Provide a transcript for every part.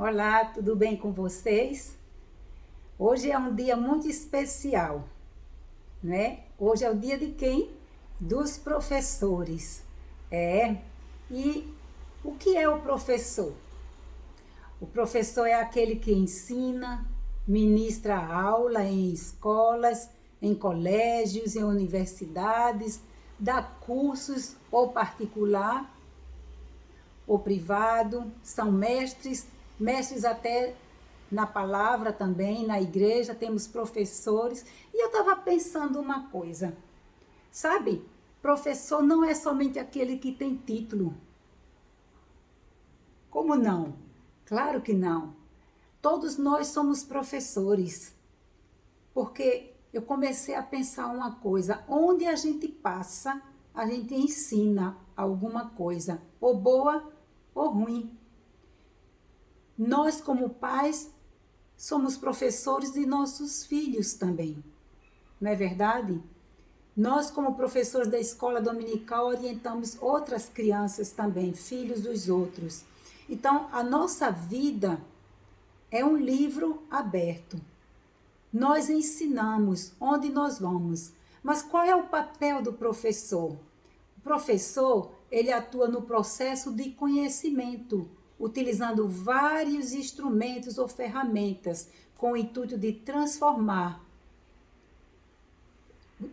Olá, tudo bem com vocês? Hoje é um dia muito especial, né? Hoje é o dia de quem? Dos professores. É. E o que é o professor? O professor é aquele que ensina, ministra aula em escolas, em colégios, em universidades, dá cursos ou particular ou privado, são mestres até na palavra também, na igreja, temos professores. E eu estava pensando uma coisa, sabe? Professor não é somente aquele que tem título. Como não? Claro que não. Todos nós somos professores, porque eu comecei a pensar uma coisa, onde a gente passa, a gente ensina alguma coisa, ou boa ou ruim. Nós, como pais, somos professores de nossos filhos também, não é verdade? Nós, como professores da escola dominical, orientamos outras crianças também, filhos dos outros. Então, a nossa vida é um livro aberto. Nós ensinamos onde nós vamos. Mas qual é o papel do professor? O professor, ele atua no processo de conhecimento, utilizando vários instrumentos ou ferramentas com o intuito de transformar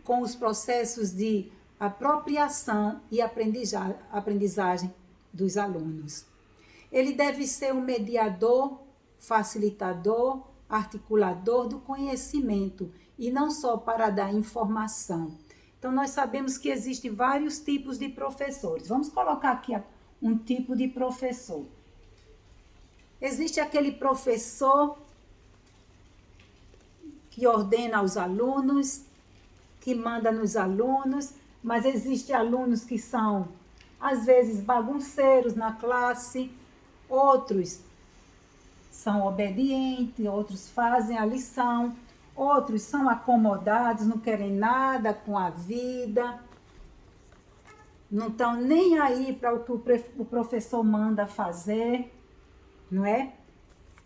com os processos de apropriação e aprendizagem dos alunos. Ele deve ser um mediador, facilitador, articulador do conhecimento e não só para dar informação. Então, nós sabemos que existem vários tipos de professores. Vamos colocar aqui um tipo de professor. Existe aquele professor que ordena aos alunos, que manda nos alunos, mas existem alunos que são, às vezes, bagunceiros na classe, outros são obedientes, outros fazem a lição, outros são acomodados, não querem nada com a vida, não estão nem aí para o que o professor manda fazer, não é?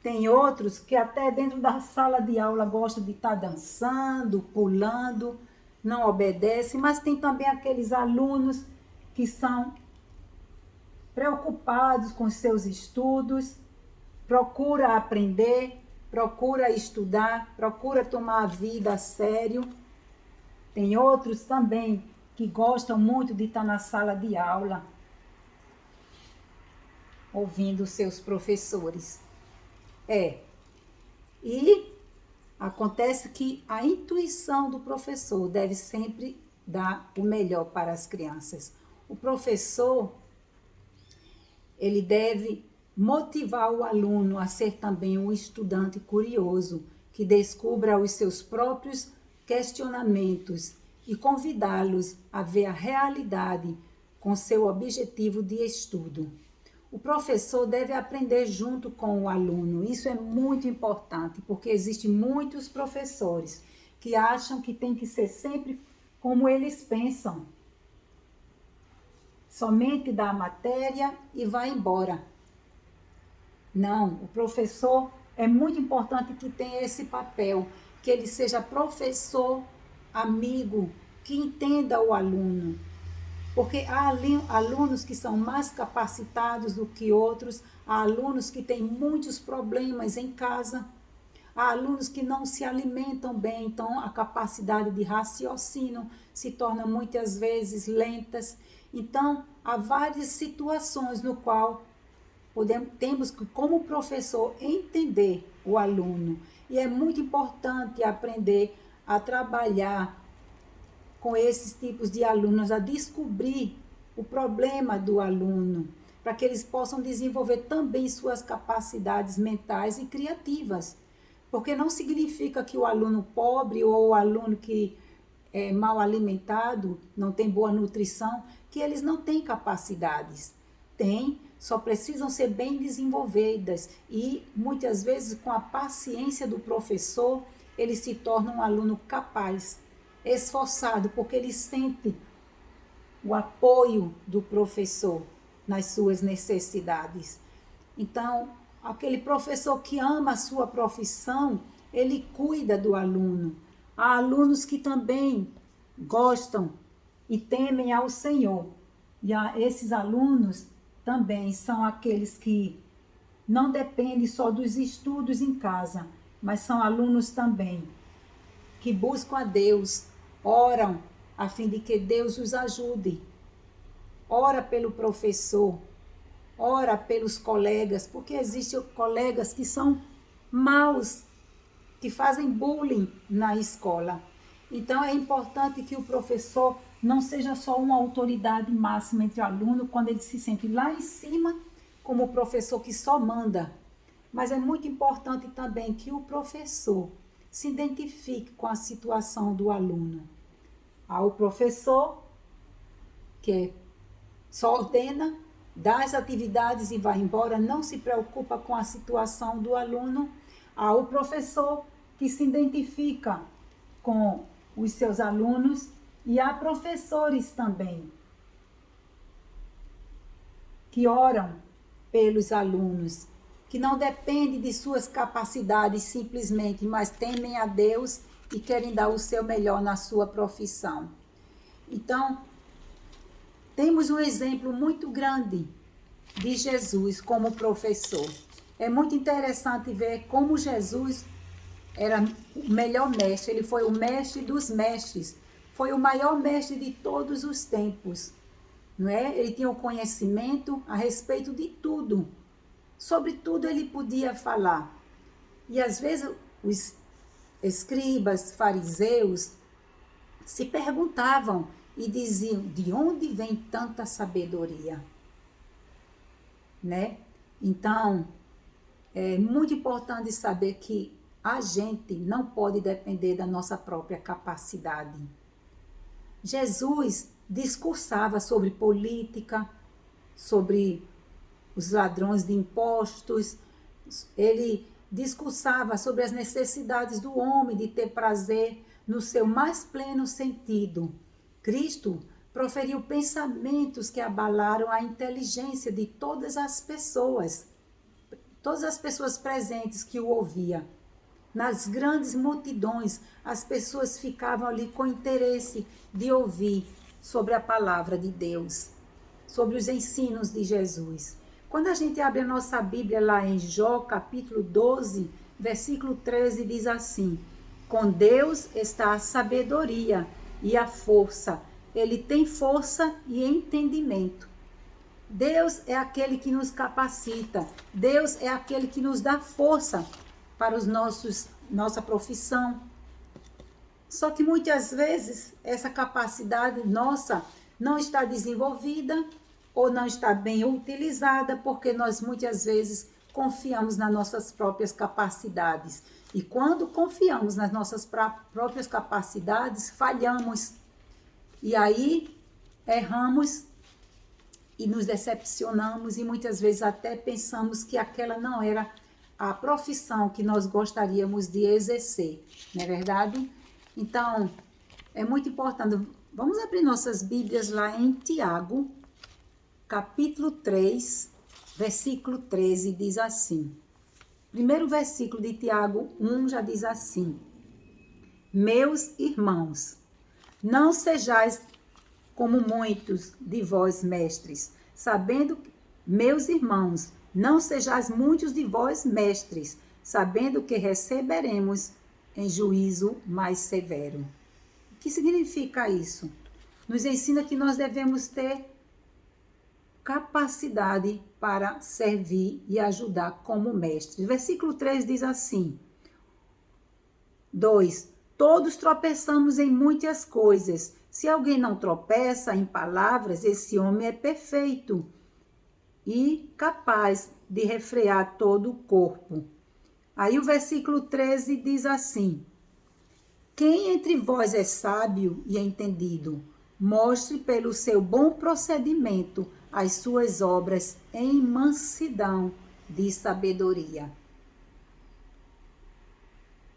Tem outros que até dentro da sala de aula gostam de estar dançando, pulando, não obedecem, mas tem também aqueles alunos que são preocupados com seus estudos, procura aprender, procura estudar, procura tomar a vida a sério. Tem outros também que gostam muito de estar na sala de aula, ouvindo seus professores. E acontece que a intuição do professor deve sempre dar o melhor para as crianças. O professor, ele deve motivar o aluno a ser também um estudante curioso, que descubra os seus próprios questionamentos e convidá-los a ver a realidade com seu objetivo de estudo. O professor deve aprender junto com o aluno. Isso é muito importante, porque existem muitos professores que acham que tem que ser sempre como eles pensam. Somente dá a matéria e vai embora. Não, o professor é muito importante que tenha esse papel, que ele seja professor, amigo, que entenda o aluno. Porque há alunos que são mais capacitados do que outros, há alunos que têm muitos problemas em casa, há alunos que não se alimentam bem, então a capacidade de raciocínio se torna muitas vezes lentas. Então, há várias situações no qual temos que, como professor, entender o aluno. E é muito importante aprender a trabalhar com esses tipos de alunos, a descobrir o problema do aluno, para que eles possam desenvolver também suas capacidades mentais e criativas. Porque não significa que o aluno pobre ou o aluno que é mal alimentado, não tem boa nutrição, que eles não têm capacidades. Tem, só precisam ser bem desenvolvidas e muitas vezes com a paciência do professor, ele se torna um aluno capaz, esforçado, porque ele sente o apoio do professor nas suas necessidades. Então, aquele professor que ama a sua profissão, ele cuida do aluno. Há alunos que também gostam e temem ao Senhor. E esses alunos também são aqueles que não dependem só dos estudos em casa, mas são alunos também que buscam a Deus, oram a fim de que Deus os ajude. Ora pelo professor, ora pelos colegas, porque existem colegas que são maus, que fazem bullying na escola. Então é importante que o professor não seja só uma autoridade máxima entre o aluno, quando ele se sente lá em cima, como o professor que só manda. Mas é muito importante também que o professor se identifique com a situação do aluno. Há o professor que só ordena, dá as atividades e vai embora, não se preocupa com a situação do aluno. Há o professor que se identifica com os seus alunos e há professores também que oram pelos alunos, que não dependem de suas capacidades simplesmente, mas temem a Deus e querem dar o seu melhor na sua profissão. Então, temos um exemplo muito grande de Jesus como professor. É muito interessante ver como Jesus era o melhor mestre, ele foi o mestre dos mestres, foi o maior mestre de todos os tempos, não é? Ele tinha o conhecimento a respeito de tudo, sobre tudo ele podia falar. E às vezes os escribas, fariseus, se perguntavam e diziam, de onde vem tanta sabedoria? Né? Então, é muito importante saber que a gente não pode depender da nossa própria capacidade. Jesus discursava sobre política, sobre os ladrões de impostos, ele discursava sobre as necessidades do homem de ter prazer no seu mais pleno sentido. Cristo proferiu pensamentos que abalaram a inteligência de todas as pessoas presentes que o ouviam. Nas grandes multidões, as pessoas ficavam ali com interesse de ouvir sobre a palavra de Deus, sobre os ensinos de Jesus. Quando a gente abre a nossa Bíblia lá em Jó, capítulo 12, versículo 13, diz assim: com Deus está a sabedoria e a força. Ele tem força e entendimento. Deus é aquele que nos capacita. Deus é aquele que nos dá força para nossa profissão. Só que muitas vezes essa capacidade nossa não está desenvolvida ou não está bem utilizada, porque nós muitas vezes confiamos nas nossas próprias capacidades. E quando confiamos nas nossas próprias capacidades, falhamos. E aí erramos e nos decepcionamos e muitas vezes até pensamos que aquela não era a profissão que nós gostaríamos de exercer, não é verdade? Então, é muito importante. Vamos abrir nossas Bíblias lá em Tiago, capítulo 3, versículo 13, diz assim. Primeiro versículo de Tiago 1 já diz assim: meus irmãos, não sejais como muitos de vós mestres, sabendo, meus irmãos, não sejais muitos de vós mestres, sabendo que receberemos em juízo mais severo. O que significa isso? Nos ensina que nós devemos ter capacidade para servir e ajudar como mestres. Versículo 3 diz assim: 2. Todos tropeçamos em muitas coisas. Se alguém não tropeça em palavras, esse homem é perfeito e capaz de refrear todo o corpo. Aí o versículo 13 diz assim: quem entre vós é sábio e entendido, mostre pelo seu bom procedimento as suas obras em mansidão de sabedoria.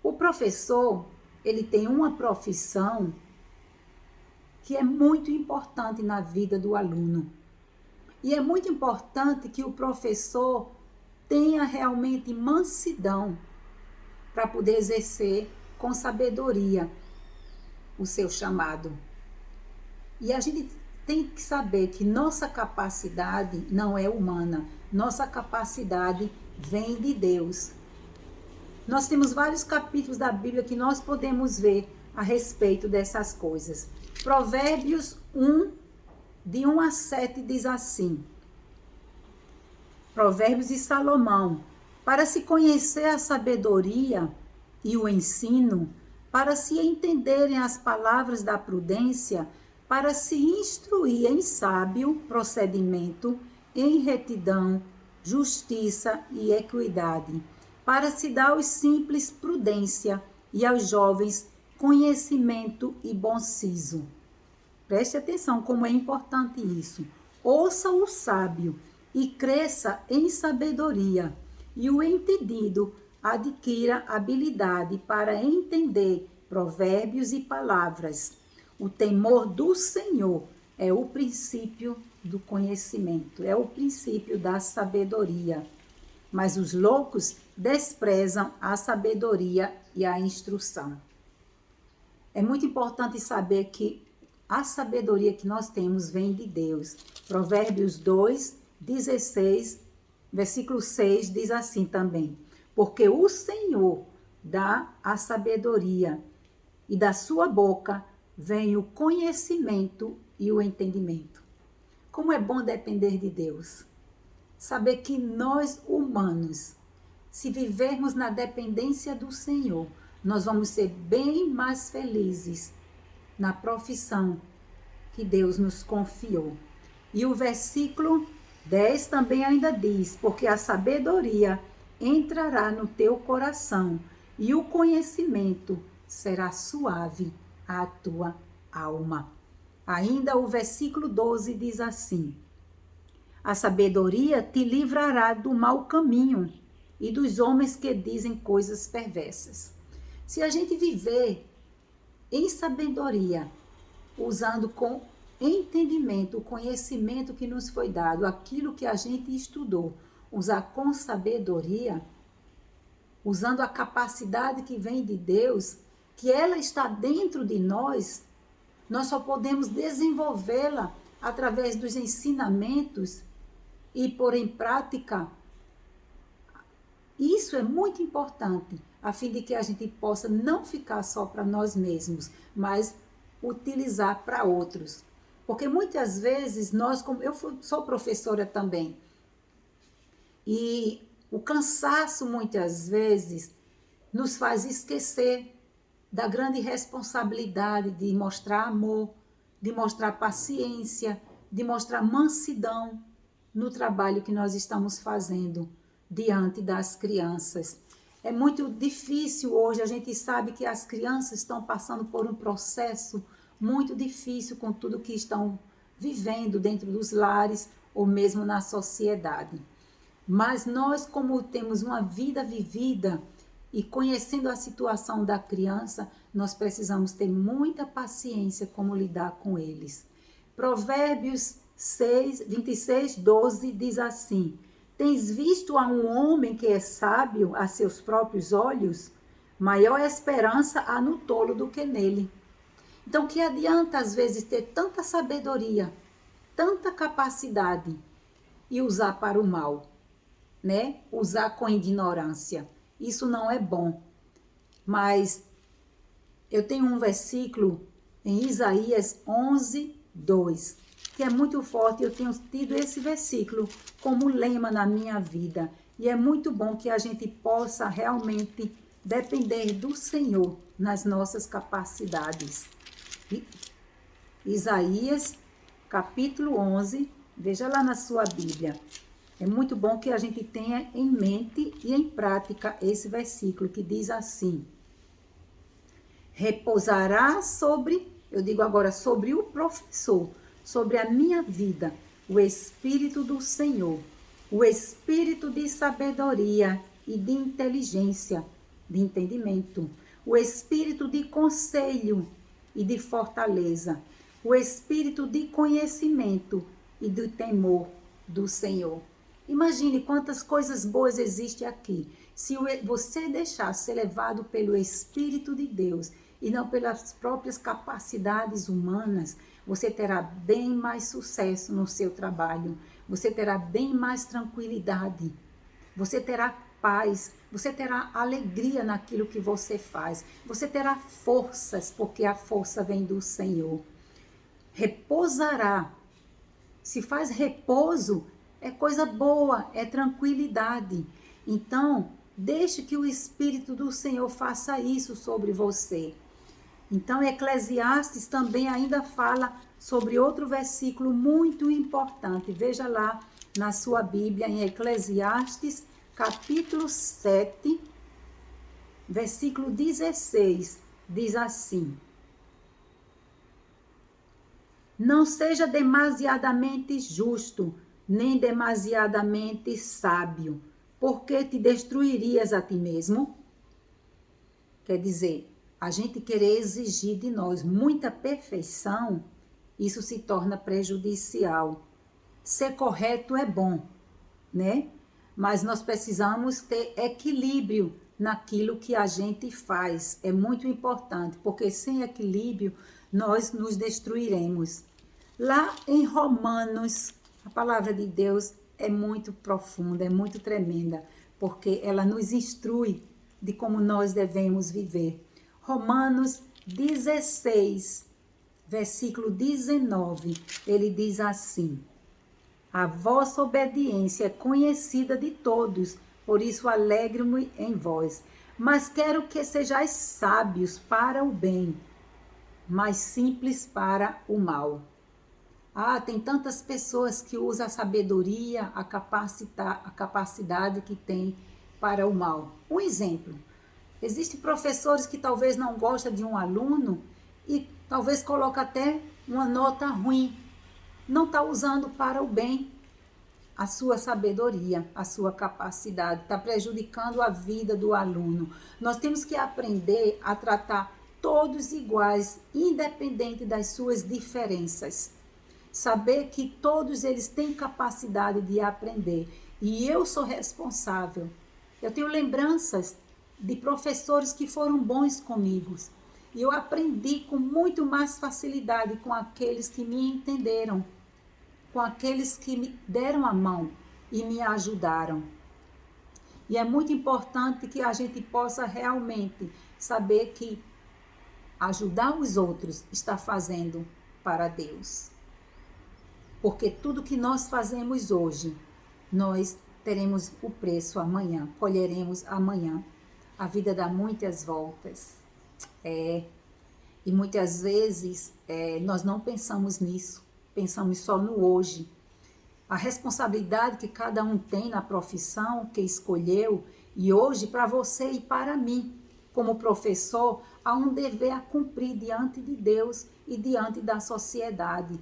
O professor, ele tem uma profissão que é muito importante na vida do aluno. E é muito importante que o professor tenha realmente mansidão para poder exercer com sabedoria o seu chamado. E a gente tem que saber que nossa capacidade não é humana, nossa capacidade vem de Deus. Nós temos vários capítulos da Bíblia que nós podemos ver a respeito dessas coisas. Provérbios 1, de 1 a 7, diz assim: Provérbios de Salomão, para se conhecer a sabedoria e o ensino, para se entenderem as palavras da prudência, para se instruir em sábio procedimento, em retidão, justiça e equidade, para se dar aos simples prudência e aos jovens conhecimento e bom siso. Preste atenção como é importante isso. Ouça o sábio e cresça em sabedoria, e o entendido adquira habilidade para entender provérbios e palavras. O temor do Senhor é o princípio do conhecimento, é o princípio da sabedoria. Mas os loucos desprezam a sabedoria e a instrução. É muito importante saber que a sabedoria que nós temos vem de Deus. Provérbios 2, 16, versículo 6 diz assim também: porque o Senhor dá a sabedoria, e da sua boca vem o conhecimento e o entendimento. Como é bom depender de Deus. Saber que nós, humanos, se vivermos na dependência do Senhor, nós vamos ser bem mais felizes na profissão que Deus nos confiou. E o versículo 10 também ainda diz: porque a sabedoria entrará no teu coração e o conhecimento será suave à tua alma. Ainda o versículo 12 diz assim: a sabedoria te livrará do mau caminho e dos homens que dizem coisas perversas. Se a gente viver em sabedoria, usando com entendimento o conhecimento que nos foi dado, aquilo que a gente estudou, usar com sabedoria, usando a capacidade que vem de Deus, que ela está dentro de nós, nós só podemos desenvolvê-la através dos ensinamentos e pôr em prática. Isso é muito importante, a fim de que a gente possa não ficar só para nós mesmos, mas utilizar para outros. Porque muitas vezes nós, como eu sou professora também, e o cansaço muitas vezes nos faz esquecer da grande responsabilidade de mostrar amor, de mostrar paciência, de mostrar mansidão no trabalho que nós estamos fazendo diante das crianças. É muito difícil hoje, a gente sabe que as crianças estão passando por um processo muito difícil com tudo que estão vivendo dentro dos lares ou mesmo na sociedade. Mas nós, como temos uma vida vivida e conhecendo a situação da criança, nós precisamos ter muita paciência como lidar com eles. Provérbios 26, 12 diz assim: tens visto a um homem que é sábio a seus próprios olhos? Maior esperança há no tolo do que nele. Então, que adianta às vezes ter tanta sabedoria, tanta capacidade e usar para o mal, né? Usar com ignorância. Isso não é bom. Mas eu tenho um versículo em Isaías 11, 2, que é muito forte. Eu tenho tido esse versículo como lema na minha vida. E é muito bom que a gente possa realmente depender do Senhor nas nossas capacidades. Isaías, capítulo 11, veja lá na sua Bíblia. É muito bom que a gente tenha em mente e em prática esse versículo que diz assim: repousará sobre, eu digo agora, sobre o professor, sobre a minha vida, o Espírito do Senhor, o Espírito de sabedoria e de inteligência, de entendimento, o Espírito de conselho e de fortaleza, o Espírito de conhecimento e do temor do Senhor. Imagine quantas coisas boas existem aqui. Se você deixar ser levado pelo Espírito de Deus e não pelas próprias capacidades humanas, você terá bem mais sucesso no seu trabalho, você terá bem mais tranquilidade, você terá paz, você terá alegria naquilo que você faz, você terá forças, porque a força vem do Senhor. Repousará. Se faz repouso, é coisa boa, é tranquilidade. Então, deixe que o Espírito do Senhor faça isso sobre você. Então, Eclesiastes também ainda fala sobre outro versículo muito importante. Veja lá na sua Bíblia, em Eclesiastes, capítulo 7, versículo 16, diz assim: não seja demasiadamente justo, nem demasiadamente sábio, porque te destruirias a ti mesmo. Quer dizer, a gente querer exigir de nós muita perfeição, isso se torna prejudicial. Ser correto é bom, né? Mas nós precisamos ter equilíbrio naquilo que a gente faz. É muito importante, porque sem equilíbrio nós nos destruiremos. Lá em Romanos, a palavra de Deus é muito profunda, é muito tremenda, porque ela nos instrui de como nós devemos viver. Romanos 16, versículo 19, ele diz assim: a vossa obediência é conhecida de todos, por isso alegro-me em vós. Mas quero que sejais sábios para o bem, mas simples para o mal. Tem tantas pessoas que usam a sabedoria, a capacidade que tem para o mal. Um exemplo, existem professores que talvez não gostam de um aluno e talvez coloca até uma nota ruim. Não está usando para o bem a sua sabedoria, a sua capacidade, está prejudicando a vida do aluno. Nós temos que aprender a tratar todos iguais, independente das suas diferenças. Saber que todos eles têm capacidade de aprender e eu sou responsável. Eu tenho lembranças de professores que foram bons comigo e eu aprendi com muito mais facilidade com aqueles que me entenderam, com aqueles que me deram a mão e me ajudaram. E é muito importante que a gente possa realmente saber que ajudar os outros está fazendo para Deus. Porque tudo que nós fazemos hoje, nós teremos o preço amanhã, colheremos amanhã. A vida dá muitas voltas. E muitas vezes nós não pensamos nisso, pensamos só no hoje. A responsabilidade que cada um tem na profissão que escolheu, e hoje para você e para mim, como professor, há um dever a cumprir diante de Deus e diante da sociedade.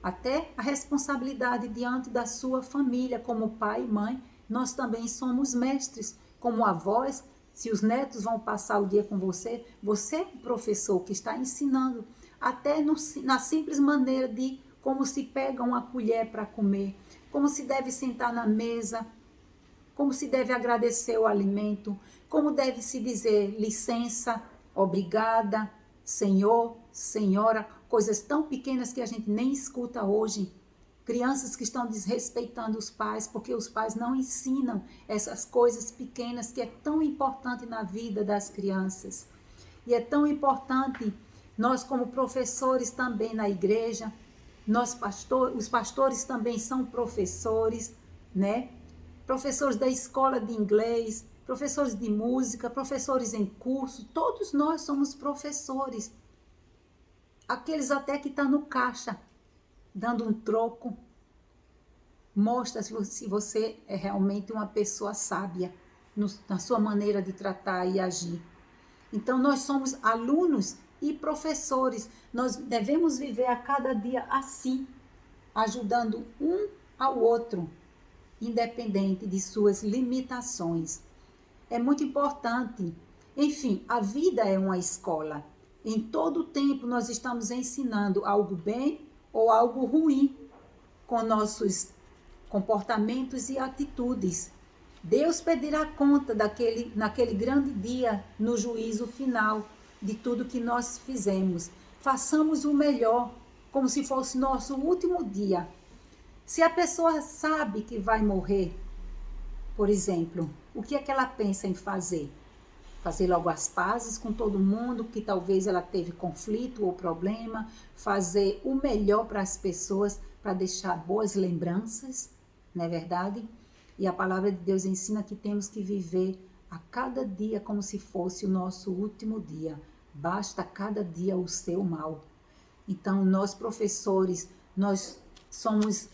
Até a responsabilidade diante da sua família, como pai e mãe, nós também somos mestres, como avós. Se os netos vão passar o dia com você, você é o professor que está ensinando, até na simples maneira de como se pega uma colher para comer, como se deve sentar na mesa, como se deve agradecer o alimento, como deve se dizer licença, obrigada, senhor, senhora, coisas tão pequenas que a gente nem escuta hoje. Crianças que estão desrespeitando os pais porque os pais não ensinam essas coisas pequenas que é tão importante na vida das crianças. E é tão importante nós como professores também na igreja, os pastores também são professores, né? Professores da escola de inglês, professores de música, professores em curso, todos nós somos professores. Aqueles até que estão no caixa, dando um troco, mostra se você é realmente uma pessoa sábia na sua maneira de tratar e agir. Então, nós somos alunos e professores. Nós devemos viver a cada dia assim, ajudando um ao outro, independente de suas limitações. É muito importante. Enfim, a vida é uma escola. Em todo o tempo nós estamos ensinando algo bem ou algo ruim com comportamentos e atitudes. Deus pedirá conta naquele grande dia, no juízo final, de tudo que nós fizemos. Façamos o melhor, como se fosse nosso último dia. Se a pessoa sabe que vai morrer, por exemplo, o que é que ela pensa em fazer? Fazer logo as pazes com todo mundo, que talvez ela teve conflito ou problema, fazer o melhor para as pessoas, para deixar boas lembranças, não é verdade? E a palavra de Deus ensina que temos que viver a cada dia como se fosse o nosso último dia. Basta cada dia o seu mal. Então, nós professores, nós somos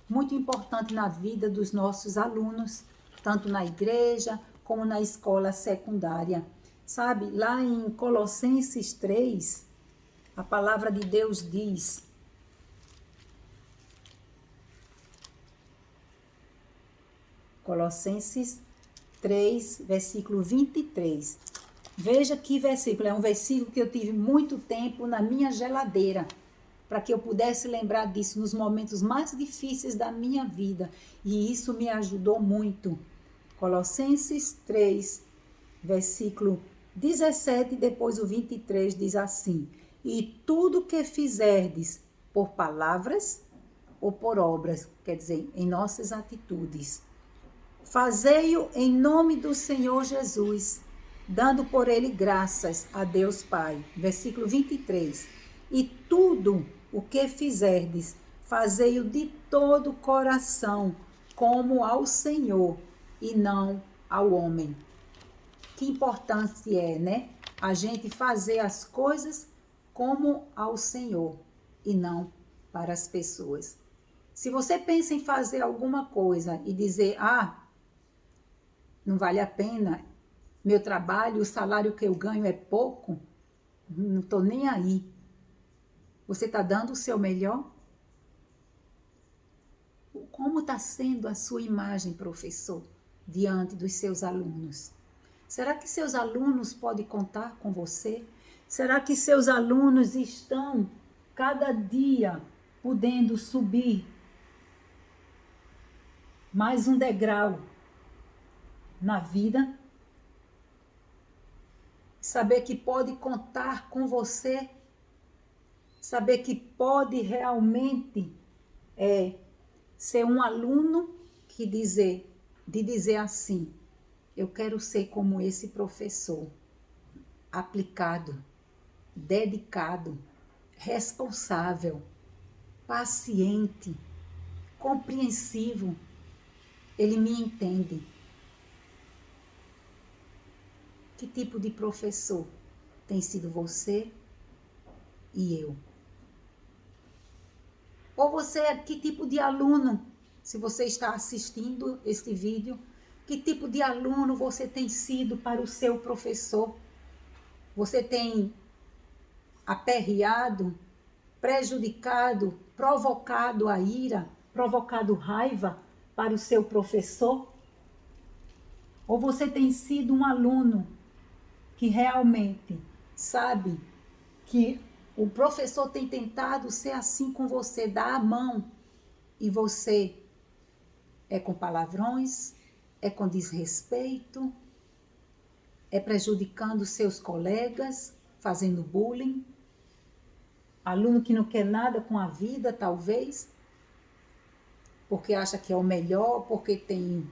muito importantes na vida dos nossos alunos, tanto na igreja como na escola secundária. Sabe, lá em Colossenses 3, a palavra de Deus diz: Colossenses 3, versículo 23. Veja que versículo, é um versículo que eu tive muito tempo na minha geladeira, para que eu pudesse lembrar disso nos momentos mais difíceis da minha vida, e isso me ajudou muito. Colossenses 3, versículo 17, depois o 23 diz assim: e tudo que fizerdes por palavras ou por obras, quer dizer, em nossas atitudes, fazei-o em nome do Senhor Jesus, dando por ele graças a Deus Pai. Versículo 23. E tudo o que fizerdes, fazei-o de todo o coração, como ao Senhor e não ao homem. Que importante é, né? A gente fazer as coisas como ao Senhor e não para as pessoas. Se você pensa em fazer alguma coisa e dizer, não vale a pena, meu trabalho, o salário que eu ganho é pouco, não estou nem aí. Você está dando o seu melhor? Como está sendo a sua imagem, professor, diante dos seus alunos? Será que seus alunos podem contar com você? Será que seus alunos estão, cada dia, podendo subir mais um degrau na vida? Saber que pode contar com você, saber que pode realmente ser um aluno de dizer assim, eu quero ser como esse professor, aplicado, dedicado, responsável, paciente, compreensivo, ele me entende. Que tipo de professor tem sido você e eu? Ou você é que tipo de aluno, se você está assistindo este vídeo, que tipo de aluno você tem sido para o seu professor? Você tem aperreado, prejudicado, provocado a ira, provocado raiva para o seu professor? Ou você tem sido um aluno que realmente sabe que o professor tem tentado ser assim com você, dar a mão, e você é com palavrões, é com desrespeito, é prejudicando seus colegas, fazendo bullying, aluno que não quer nada com a vida, talvez, porque acha que é o melhor, porque tem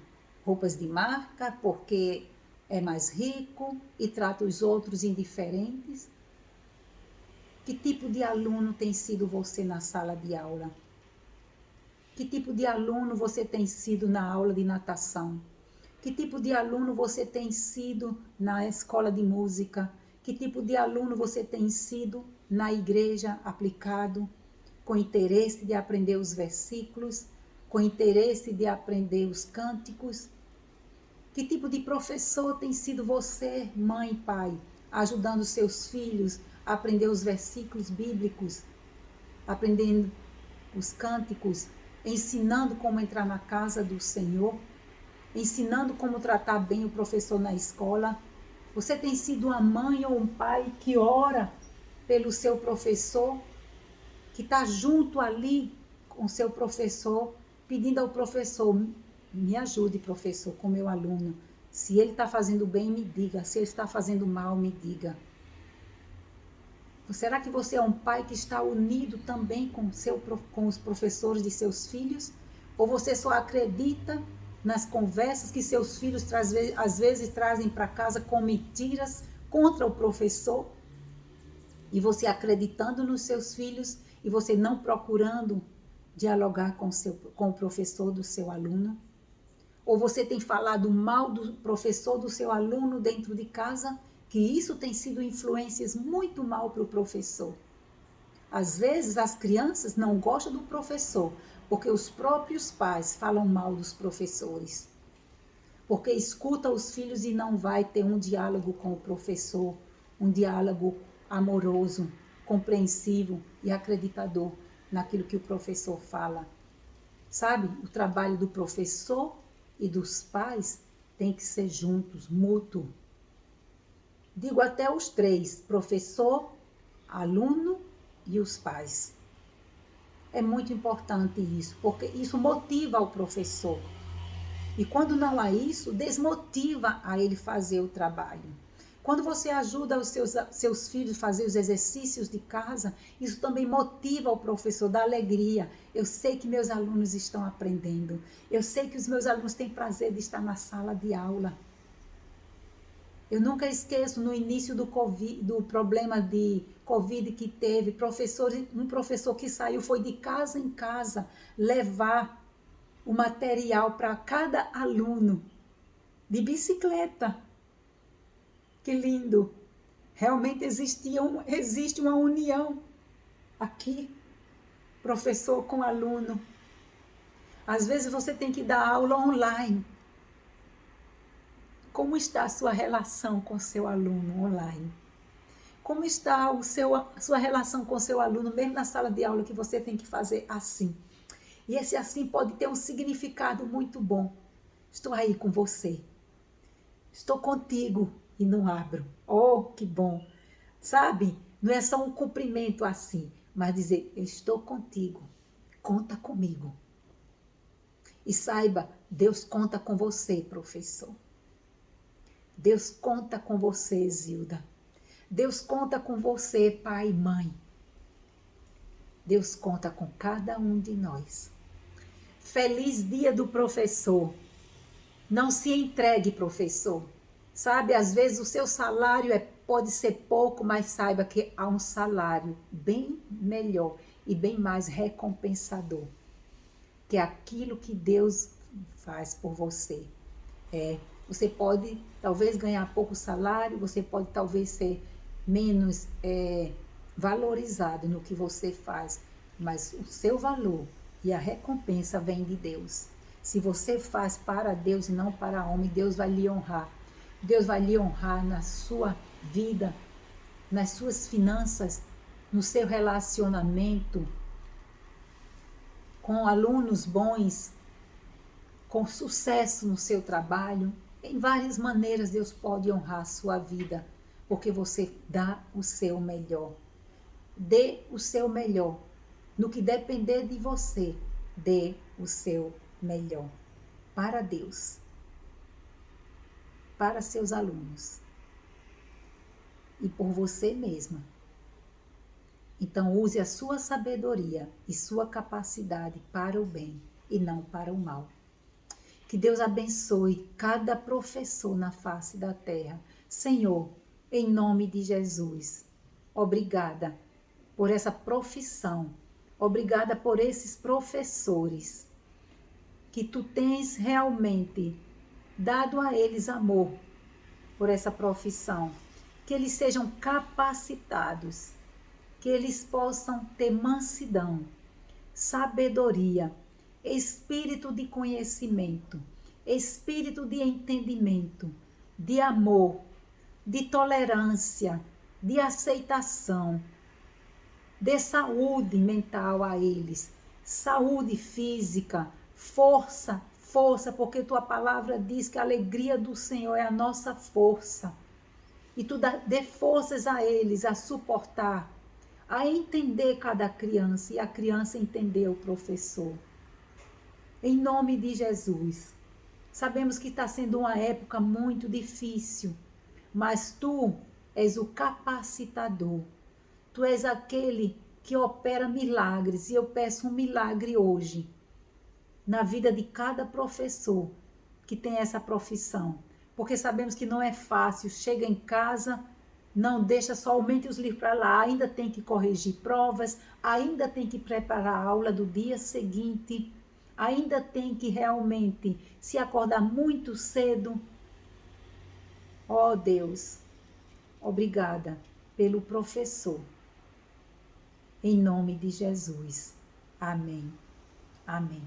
roupas de marca, porque é mais rico e trata os outros indiferentes. Que tipo de aluno tem sido você na sala de aula? Que tipo de aluno você tem sido na aula de natação? Que tipo de aluno você tem sido na escola de música? Que tipo de aluno você tem sido na igreja aplicado, com interesse de aprender os versículos, com interesse de aprender os cânticos? Que tipo de professor tem sido você, mãe e pai, ajudando seus filhos a aprender os versículos bíblicos, aprendendo os cânticos, ensinando como entrar na casa do Senhor, ensinando como tratar bem o professor na escola? Você tem sido uma mãe ou um pai que ora pelo seu professor, que está junto ali com o seu professor, pedindo ao professor, me ajude, professor, com meu aluno. Se ele está fazendo bem, me diga. Se ele está fazendo mal, me diga. Será que você é um pai que está unido também com os professores de seus filhos? Ou você só acredita nas conversas que seus filhos às vezes trazem para casa com mentiras contra o professor? E você acreditando nos seus filhos e você não procurando dialogar com o professor do seu aluno? Ou você tem falado mal do professor do seu aluno dentro de casa, que isso tem sido influências muito mal para o professor. Às vezes as crianças não gostam do professor, porque os próprios pais falam mal dos professores. Porque escuta os filhos e não vai ter um diálogo com o professor, um diálogo amoroso, compreensivo e acreditador naquilo que o professor fala. Sabe, o trabalho do professor e dos pais tem que ser juntos, mútuo. Digo até os três, professor, aluno e os pais. É muito importante isso, porque isso motiva o professor. E quando não há isso, desmotiva a ele fazer o trabalho. Quando você ajuda os seus filhos a fazer os exercícios de casa, isso também motiva o professor, dá alegria. Eu sei que meus alunos estão aprendendo. Eu sei que os meus alunos têm prazer de estar na sala de aula. Eu nunca esqueço no início do problema de Covid que teve, um professor que saiu, foi de casa em casa levar o material para cada aluno de bicicleta. Que lindo! Realmente existe uma união aqui, professor com aluno. Às vezes você tem que dar aula online. Como está a sua relação com seu aluno online? Como está a sua relação com seu aluno, mesmo na sala de aula que você tem que fazer assim? E esse assim pode ter um significado muito bom. Estou aí com você. Estou contigo e não abro. Oh, que bom. Sabe? Não é só um cumprimento assim, mas dizer, eu estou contigo. Conta comigo. E saiba, Deus conta com você, professor. Deus conta com você, Zilda. Deus conta com você, pai e mãe. Deus conta com cada um de nós. Feliz dia do professor. Não se entregue, professor. Sabe, às vezes o seu salário pode ser pouco, mas saiba que há um salário bem melhor e bem mais recompensador, que é aquilo que Deus faz por você. Você pode talvez ganhar pouco salário, você pode talvez ser menos valorizado no que você faz, mas o seu valor e a recompensa vem de Deus. Se você faz para Deus e não para homem, Deus vai lhe honrar. Deus vai lhe honrar na sua vida, nas suas finanças, no seu relacionamento, com alunos bons, com sucesso no seu trabalho. Em várias maneiras Deus pode honrar a sua vida, porque você dá o seu melhor. Dê o seu melhor. No que depender de você, dê o seu melhor. Para Deus. Para seus alunos. E por você mesma. Então use a sua sabedoria e sua capacidade para o bem e não para o mal. Que Deus abençoe cada professor na face da terra. Senhor, em nome de Jesus, obrigada por essa profissão. Obrigada por esses professores que tu tens realmente dado a eles amor por essa profissão. Que eles sejam capacitados, que eles possam ter mansidão, sabedoria, espírito de conhecimento, espírito de entendimento, de amor, de tolerância, de aceitação, de saúde mental a eles, saúde física, força, porque tua palavra diz que a alegria do Senhor é a nossa força. E tu dê forças a eles a suportar, a entender cada criança e a criança entender o professor. Em nome de Jesus. Sabemos que está sendo uma época muito difícil, mas tu és o capacitador. Tu és aquele que opera milagres, e eu peço um milagre hoje na vida de cada professor que tem essa profissão, porque sabemos que não é fácil. Chega em casa, não deixa somente os livros para lá, ainda tem que corrigir provas, ainda tem que preparar a aula do dia seguinte, ainda tem que realmente se acordar muito cedo. Ó Deus, obrigada pelo professor. Em nome de Jesus. Amém. Amém.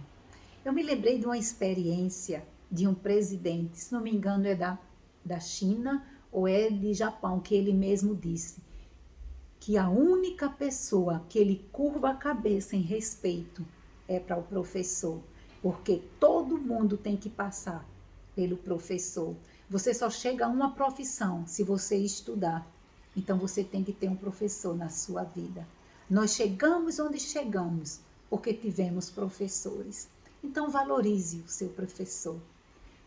Eu me lembrei de uma experiência de um presidente, se não me engano é da China ou é de Japão, que ele mesmo disse que a única pessoa que ele curva a cabeça em respeito é para o professor, porque todo mundo tem que passar pelo professor. Você só chega a uma profissão se você estudar. Então você tem que ter um professor na sua vida. Nós chegamos onde chegamos porque tivemos professores. Então valorize o seu professor.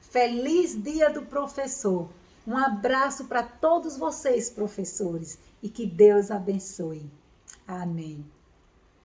Feliz Dia do Professor. Um abraço para todos vocês, professores, e que Deus abençoe. Amém.